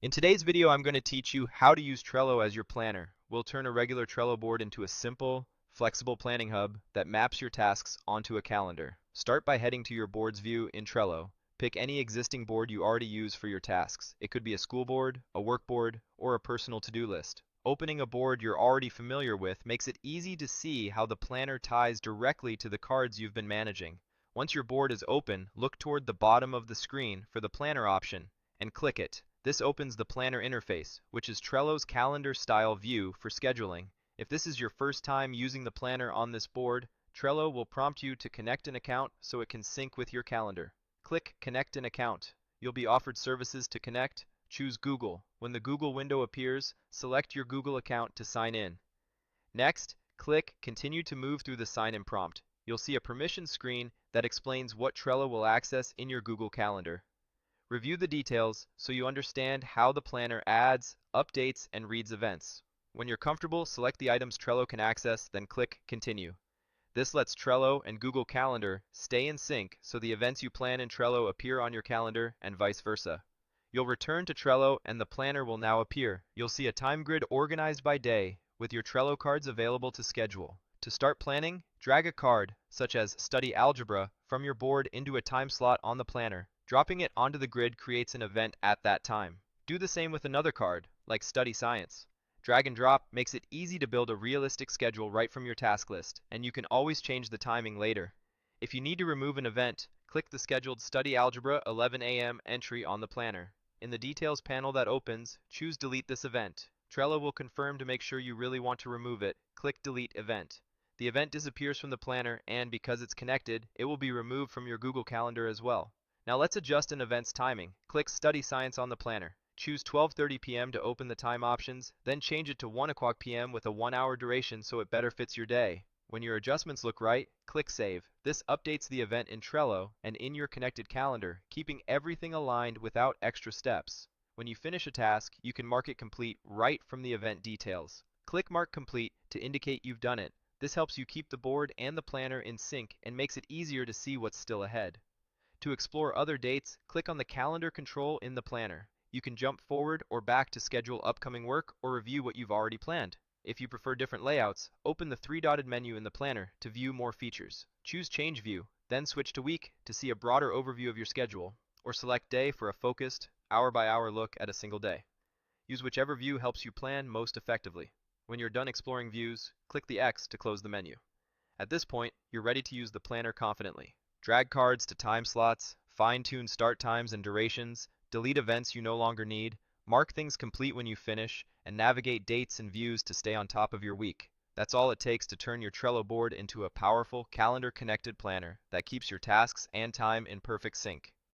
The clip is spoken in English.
In today's video, I'm going to teach you how to use Trello as your planner. We'll turn a regular Trello board into a simple, flexible planning hub that maps your tasks onto a calendar. Start by heading to your board's view in Trello. Pick any existing board you already use for your tasks. It could be a school board, a work board, or a personal to-do list. Opening a board you're already familiar with makes it easy to see how the planner ties directly to the cards you've been managing. Once your board is open, look toward the bottom of the screen for the planner option and click it. This opens the planner interface, which is Trello's calendar-style view for scheduling. If this is your first time using the planner on this board, Trello will prompt you to connect an account so it can sync with your calendar. Click Connect an Account. You'll be offered services to connect. Choose Google. When the Google window appears, select your Google account to sign in. Next, click Continue to move through the sign-in prompt. You'll see a permission screen that explains what Trello will access in your Google Calendar. Review the details so you understand how the planner adds, updates, and reads events. When you're comfortable, select the items Trello can access, then click Continue. This lets Trello and Google Calendar stay in sync so the events you plan in Trello appear on your calendar and vice versa. You'll return to Trello and the planner will now appear. You'll see a time grid organized by day with your Trello cards available to schedule. To start planning, drag a card, such as Study Algebra, from your board into a time slot on the planner. Dropping it onto the grid creates an event at that time. Do the same with another card, like Study Science. Drag and drop makes it easy to build a realistic schedule right from your task list, and you can always change the timing later. If you need to remove an event, click the scheduled Study Algebra 11 a.m. entry on the planner. In the Details panel that opens, choose Delete this event. Trello will confirm to make sure you really want to remove it. Click Delete Event. The event disappears from the planner, and because it's connected, it will be removed from your Google Calendar as well. Now let's adjust an event's timing. Click Study Science on the planner. Choose 12:30 p.m. to open the time options, then change it to 1 o'clock p.m. with a 1-hour duration so it better fits your day. When your adjustments look right, click Save. This updates the event in Trello and in your connected calendar, keeping everything aligned without extra steps. When you finish a task, you can mark it complete right from the event details. Click Mark Complete to indicate you've done it. This helps you keep the board and the planner in sync and makes it easier to see what's still ahead. To explore other dates, click on the calendar control in the planner. You can jump forward or back to schedule upcoming work or review what you've already planned. If you prefer different layouts, open the three-dotted menu in the planner to view more features. Choose Change View, then switch to Week to see a broader overview of your schedule, or select Day for a focused, hour-by-hour look at a single day. Use whichever view helps you plan most effectively. When you're done exploring views, click the X to close the menu. At this point, you're ready to use the planner confidently. Drag cards to time slots, fine-tune start times and durations, delete events you no longer need, mark things complete when you finish, and navigate dates and views to stay on top of your week. That's all it takes to turn your Trello board into a powerful, calendar-connected planner that keeps your tasks and time in perfect sync.